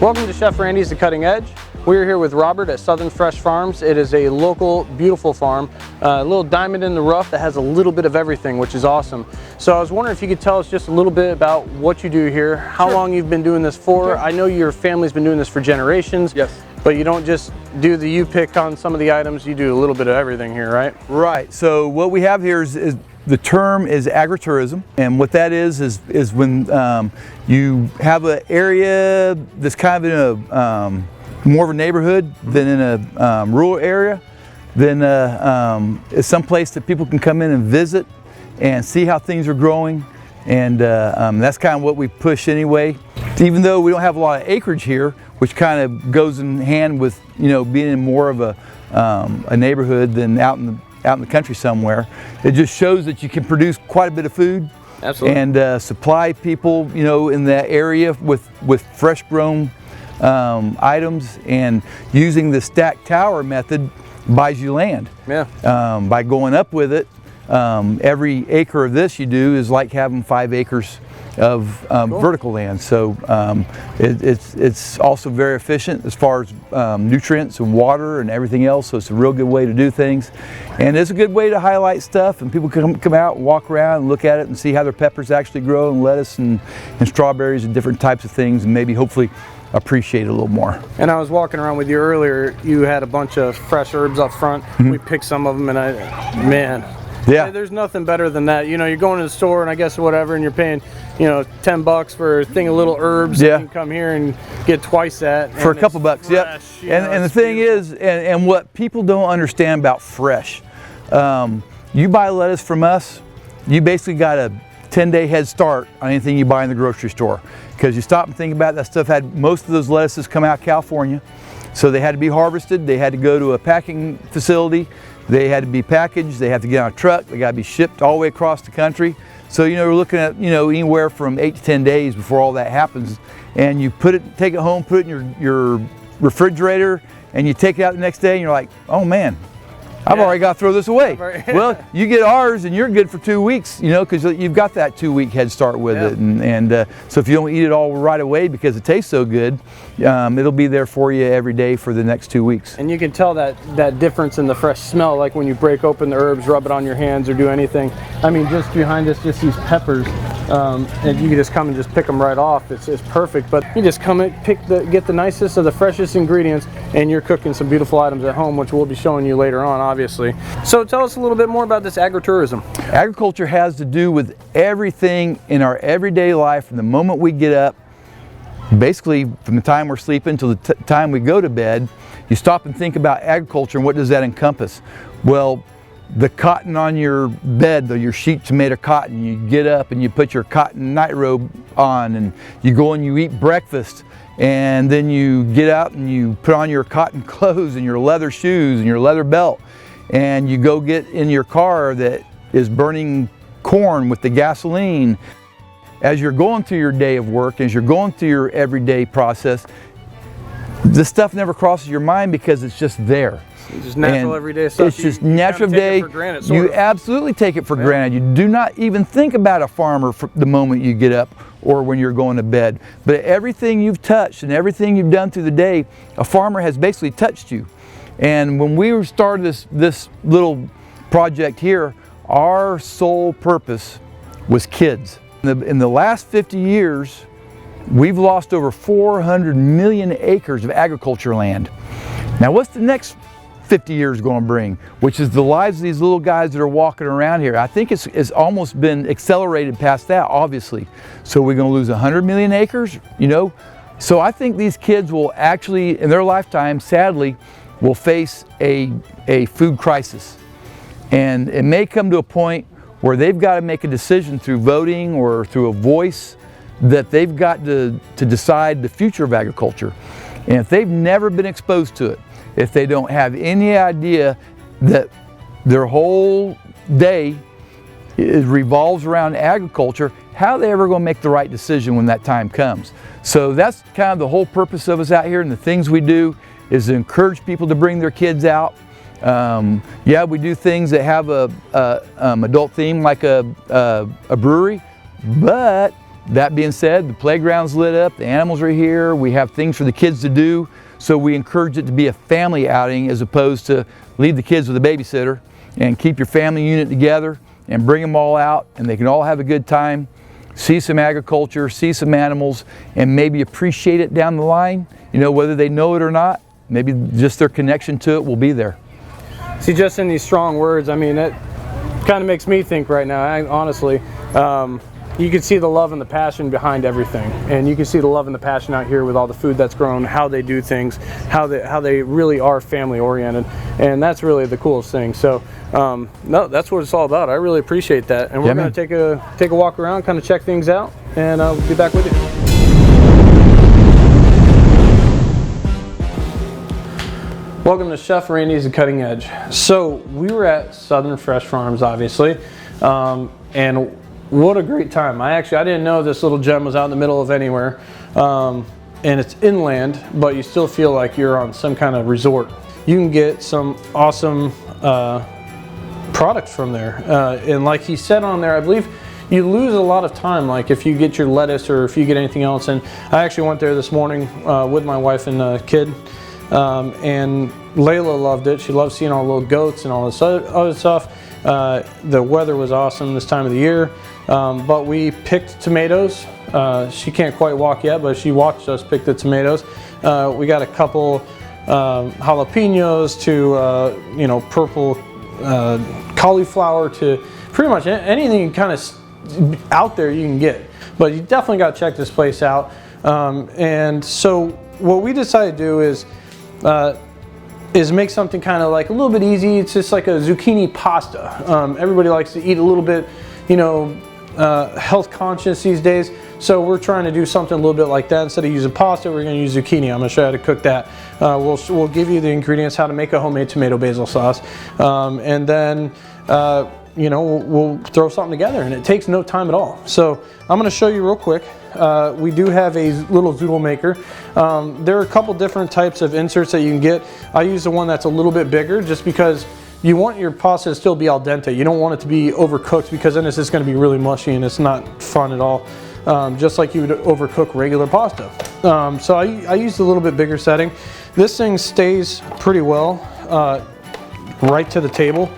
Welcome to Chef Randy's The Cutting Edge. We're here with Robert at Southern Fresh Farms. It is a local, beautiful farm, a little diamond in the rough that has a little bit of everything, which is awesome. So I was wondering if you could tell us just a little bit about what you do here, how long you've been doing this for. I know your family's been doing this for generations. Yes. But you don't just do the you-pick on some of the items, you do a little bit of everything here, right? Right. So what we have here is the term is agritourism, and what that is when you have an area that's kind of in a more of a neighborhood than in a rural area, then it's some place that people can come in and visit and see how things are growing, and that's kind of what we push anyway. Even though we don't have a lot of acreage here, which kind of goes in hand with being in more of a neighborhood than out in the country somewhere. It just shows that you can produce quite a bit of food. Absolutely. And supply people in that area with fresh grown items, and using the stacked tower method buys you land. Yeah. By going up with it, every acre of this you do is like having 5 acres of Cool. vertical land. So it's also very efficient as far as nutrients and water and everything else. So it's a real good way to do things, and it's a good way to highlight stuff, and people can come out and walk around and look at it and see how their peppers actually grow, and lettuce and strawberries and different types of things, and maybe hopefully appreciate it a little more. And I was walking around with you earlier, you had a bunch of fresh herbs up front. Mm-hmm. We picked some of them, and man. Yeah. There's nothing better than that. You're going to the store and I guess whatever, and you're paying, $10 for a thing of little herbs. Yeah. You can come here and get twice that. For a couple bucks, yep. And the thing is, and what people don't understand about fresh, you buy lettuce from us, you basically got a 10-day head start on anything you buy in the grocery store. Because you stop and think about it, that stuff most of those lettuces come out of California. So they had to be harvested, they had to go to a packing facility, they had to be packaged, they have to get on a truck, they got to be shipped all the way across the country. So we're looking at anywhere from 8 to 10 days before all that happens. And you take it home, put it in your refrigerator, and you take it out the next day and you're like, oh man, I've already got to throw this away. Well, you get ours and you're good for 2 weeks, because you've got that 2-week head start with it. And so if you don't eat it all right away because it tastes so good, it'll be there for you every day for the next 2 weeks. And you can tell that difference in the fresh smell, like when you break open the herbs, rub it on your hands or do anything. I mean, just behind us, just these peppers, and you can just come and just pick them right off. It's perfect, but you just come and get the nicest of the freshest ingredients, and you're cooking some beautiful items at home, which we'll be showing you later on, obviously. So tell us a little bit more about this agritourism. Agriculture has to do with everything in our everyday life from the moment we get up, basically from the time we're sleeping till the time we go to bed. You stop and think about agriculture, and what does that encompass? Well, the cotton on your bed, your sheets made of cotton, you get up and you put your cotton nightrobe on, and you go and you eat breakfast, and then you get out and you put on your cotton clothes and your leather shoes and your leather belt, and you go get in your car that is burning corn with the gasoline. As you're going through your day of work, as you're going through your everyday process, this stuff never crosses your mind because it's just there. It's just natural everyday stuff. It's just natural day. You absolutely take it for granted. You do not even think about a farmer for the moment you get up or when you're going to bed. But everything you've touched and everything you've done through the day, a farmer has basically touched you. And when we started this little project here, our sole purpose was kids. In the last 50 years, we've lost over 400 million acres of agriculture land. Now what's the next 50 years going to bring? Which is the lives of these little guys that are walking around here. I think it's almost been accelerated past that, obviously. So we're going to lose 100 million acres, So I think these kids will actually, in their lifetime, sadly, will face a food crisis. And it may come to a point where they've got to make a decision through voting or through a voice that they've got to decide the future of agriculture. And if they've never been exposed to it, if they don't have any idea that their whole day revolves around agriculture, how are they ever going to make the right decision when that time comes? So that's kind of the whole purpose of us out here, and the things we do is to encourage people to bring their kids out. Yeah, we do things that have a adult theme like a brewery, but that being said, the playground's lit up, the animals are here, we have things for the kids to do, so we encourage it to be a family outing as opposed to leave the kids with a babysitter, and keep your family unit together and bring them all out and they can all have a good time, see some agriculture, see some animals, and maybe appreciate it down the line. You know, whether they know it or not, maybe just their connection to it will be there. See, just in these strong words, I mean, it kind of makes me think right now, honestly. You can see the love and the passion behind everything, and you can see the love and the passion out here with all the food that's grown, how they do things, how they really are family oriented, and that's really the coolest thing. So no, that's what it's all about. I really appreciate that, and we're going to take a walk around, kind of check things out, and I'll be back with you. Welcome to Chef Randy's and Cutting Edge. So we were at Southern Fresh Farms, obviously, and what a great time. I didn't know this little gem was out in the middle of anywhere, and it's inland, but you still feel like you're on some kind of resort. You can get some awesome products from there, and like he said on there, I believe you lose a lot of time, like if you get your lettuce or if you get anything else. And I actually went there this morning with my wife and kid, and Layla loved it. She loved seeing all the little goats and all this other stuff. The weather was awesome this time of the year, but we picked tomatoes. She can't quite walk yet, but she watched us pick the tomatoes. We got a couple jalapenos to you know, purple cauliflower, to pretty much anything kind of out there you can get. But you definitely got to check this place out. And so what we decided to do is make something kind of like a little bit easy. It's just like a zucchini pasta. Everybody likes to eat a little bit, you know, health conscious these days. So we're trying to do something a little bit like that. Instead of using pasta, we're going to use zucchini. I'm going to show you how to cook that. We'll give you the ingredients, how to make a homemade tomato basil sauce, and then you know, we'll throw something together, and it takes no time at all. So I'm going to show you real quick. We do have a little zoodle maker. There are a couple different types of inserts that you can get. I use the one that's a little bit bigger, just because you want your pasta to still be al dente. You don't want it to be overcooked, because then it's just going to be really mushy and it's not fun at all. Just like you would overcook regular pasta. So I used a little bit bigger setting. This thing stays pretty well right to the table.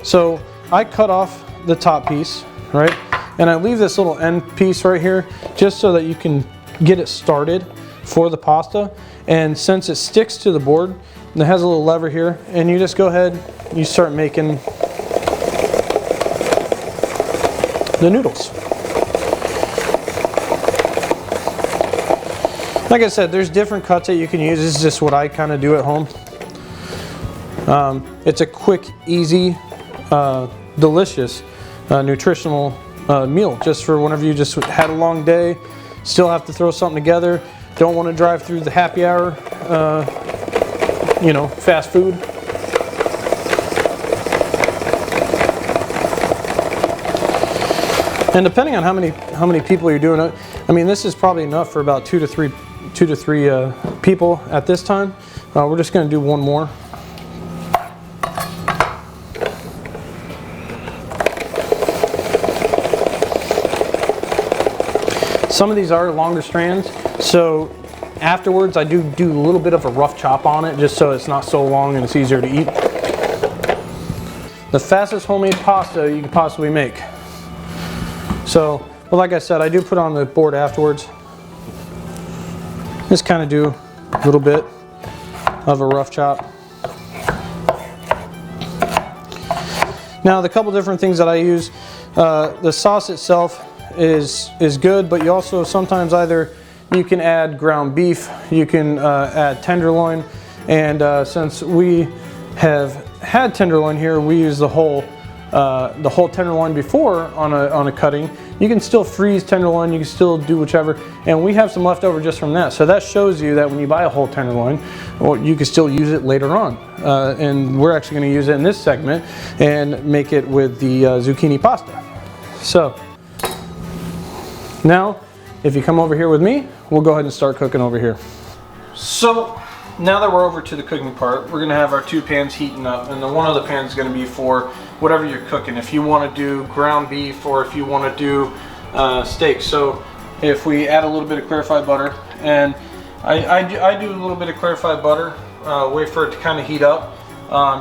So I cut off the top piece, right? And I leave this little end piece right here just so that you can get it started for the pasta. And since it sticks to the board, and it has a little lever here, and you just go ahead, you start making the noodles. Like I said, there's different cuts that you can use. This is just what I kind of do at home. It's a quick, easy, delicious, nutritional meal, just for whenever you just had a long day, still have to throw something together, don't want to drive through the happy hour, you know, fast food. And depending on how many people you're doing it, I mean, this is probably enough for about two to three people at this time. We're just going to do one more. Some of these are longer strands, so afterwards I do a little bit of a rough chop on it, just so it's not so long and it's easier to eat. The fastest homemade pasta you could possibly make. So, well, like I said, I do put on the board afterwards. Just kind of do a little bit of a rough chop. Now, the couple different things that I use, the sauce itself is good, but you also sometimes either you can add ground beef, you can add tenderloin, and since we have had tenderloin here, we use the whole tenderloin before on a cutting. You can still freeze tenderloin, you can still do whichever, and we have some left over just from that. So that shows you that when you buy a whole tenderloin, well, you can still use it later on. And we're actually going to use it in this segment and make it with the zucchini pasta. So now, if you come over here with me, we'll go ahead and start cooking over here. So now that we're over to the cooking part, we're going to have our two pans heating up, and then one of the pans is going to be for whatever you're cooking. If you want to do ground beef, or if you want to do steaks. So if we add a little bit of clarified butter, and I do a little bit of clarified butter, wait for it to kind of heat up.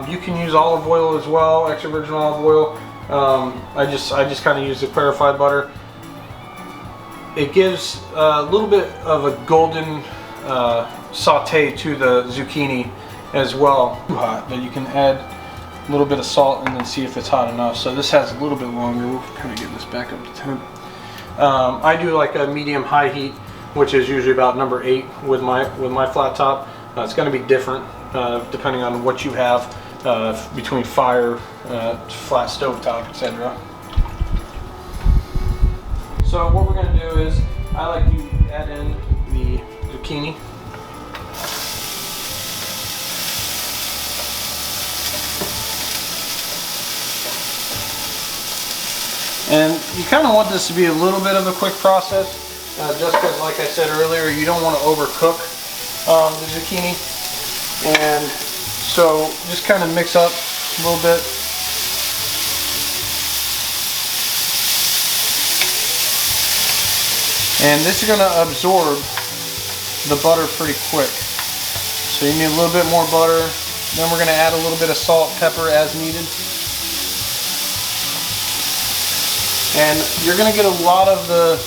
You can use olive oil as well, extra virgin olive oil. I just kind of use the clarified butter. It gives a little bit of a golden saute to the zucchini as well. Too hot, but you can add a little bit of salt and then see if it's hot enough. So this has a little bit longer. We'll kind of get this back up to temp. I do like a medium-high heat, which is usually about number 8 with my flat top. It's going to be different depending on what you have between fire, flat stove top, etc. So what we're going to do is I like to add in the zucchini. And you kind of want this to be a little bit of a quick process, just because, like I said earlier, you don't want to overcook the zucchini. And so just kind of mix up a little bit. And this is going to absorb the butter pretty quick. So you need a little bit more butter. Then we're going to add a little bit of salt, pepper as needed. And you're going to get a lot of the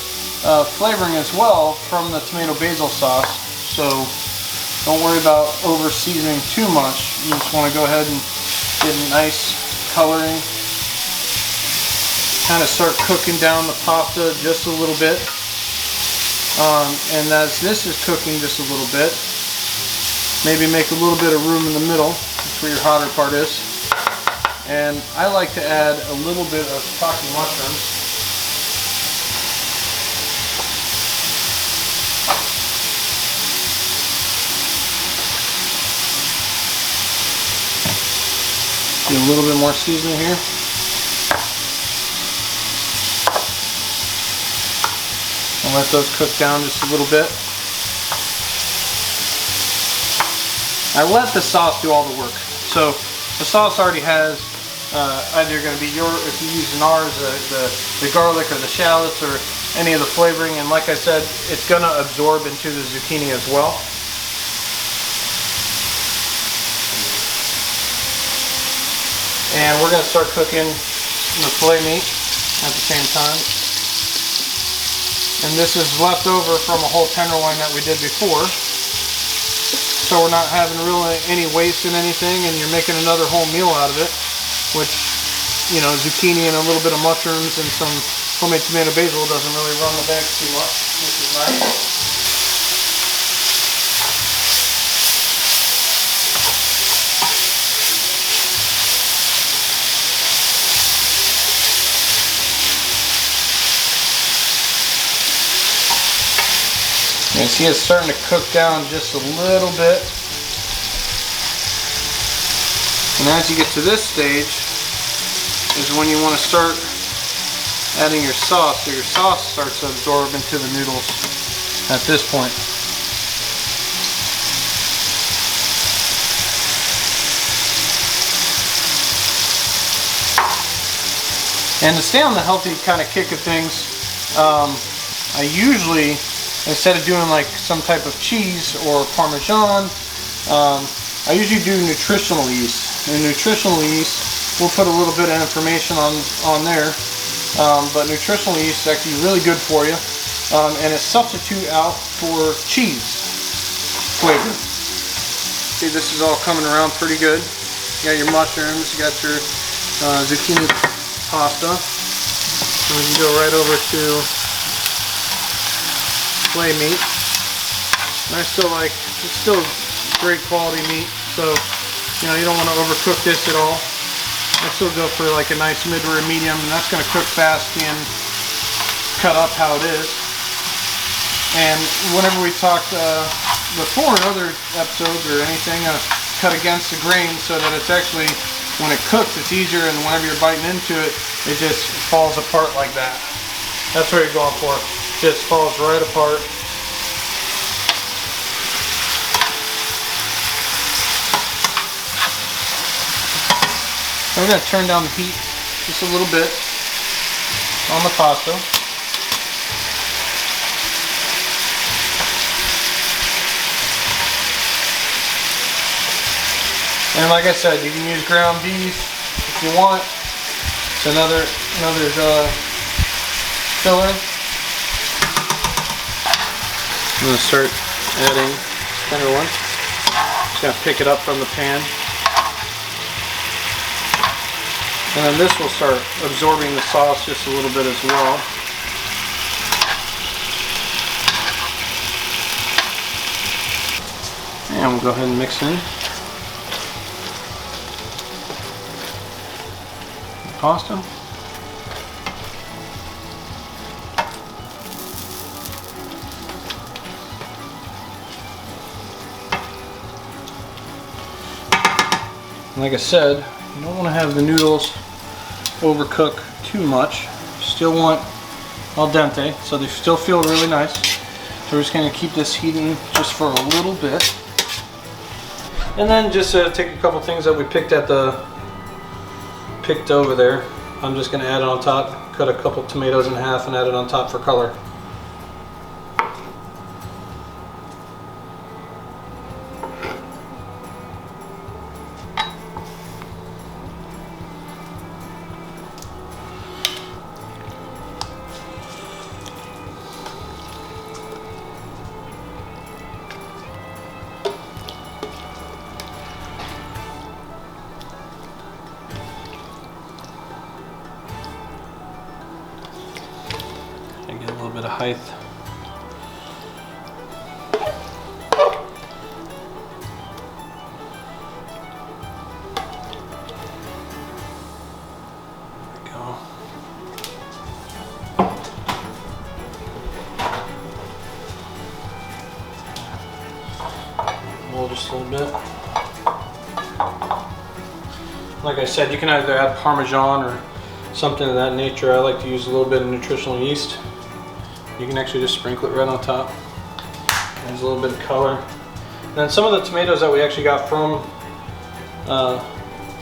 flavoring as well from the tomato basil sauce. So don't worry about over seasoning too much. You just want to go ahead and get a nice coloring. Kind of start cooking down the pasta just a little bit. And as this is cooking just a little bit, maybe make a little bit of room in the middle. That's where your hotter part is. And I like to add a little bit of shiitake mushrooms. Do a little bit more seasoning here. And let those cook down just a little bit. I let the sauce do all the work. So the sauce already has either going to be if you use in ours, the garlic or the shallots or any of the flavoring. And like I said, it's going to absorb into the zucchini as well. And we're going to start cooking the filet meat at the same time. And this is left over from a whole tenderloin that we did before. So we're not having really any waste in anything, and you're making another whole meal out of it. Which, you know, zucchini and a little bit of mushrooms and some homemade tomato basil doesn't really run the bank too much, which is nice. You see it's starting to cook down just a little bit. And as you get to this stage is when you want to start adding your sauce. So your sauce starts to absorb into the noodles at this point. And to stay on the healthy kind of kick of things, I usually, instead of doing like some type of cheese or Parmesan, I usually do nutritional yeast. And nutritional yeast, we'll put a little bit of information on there, but nutritional yeast is actually really good for you, and it's substitute out for cheese flavor. See, this is all coming around pretty good. You got your mushrooms, you got your zucchini pasta, and we can go right over to filet meat. And I still like, it's still great quality meat, so you know, you don't want to overcook this at all. I still go for like a nice mid or a medium, and that's going to cook fast and cut up how it is. And whenever we talked before in other episodes or anything, cut against the grain so that it's actually, when it cooks, it's easier, and whenever you're biting into it, it just falls apart like that. That's what you're going for. It just falls right apart. We're going to turn down the heat just a little bit on the pasta. And like I said, you can use ground beef if you want. It's another filler. I'm going to start adding tender one. Just going to pick it up from the pan. And then this will start absorbing the sauce just a little bit as well. And we'll go ahead and mix in the pasta. And like I said, you don't want to have the noodles overcook too much. You still want al dente, so they still feel really nice. So we're just going to keep this heating just for a little bit. And then just take a couple things that we picked over there. I'm just going to add it on top. Cut a couple tomatoes in half and add it on top for color. Get a little bit of height. There we go. Roll just a little bit. Like I said, you can either add Parmesan or something of that nature. I like to use a little bit of nutritional yeast. You can actually just sprinkle it right on top. Adds a little bit of color. And then some of the tomatoes that we actually got from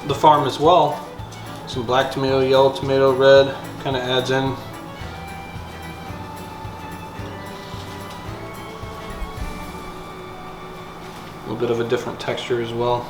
the farm as well. Some black tomato, yellow tomato, red, kind of adds in. A little bit of a different texture as well.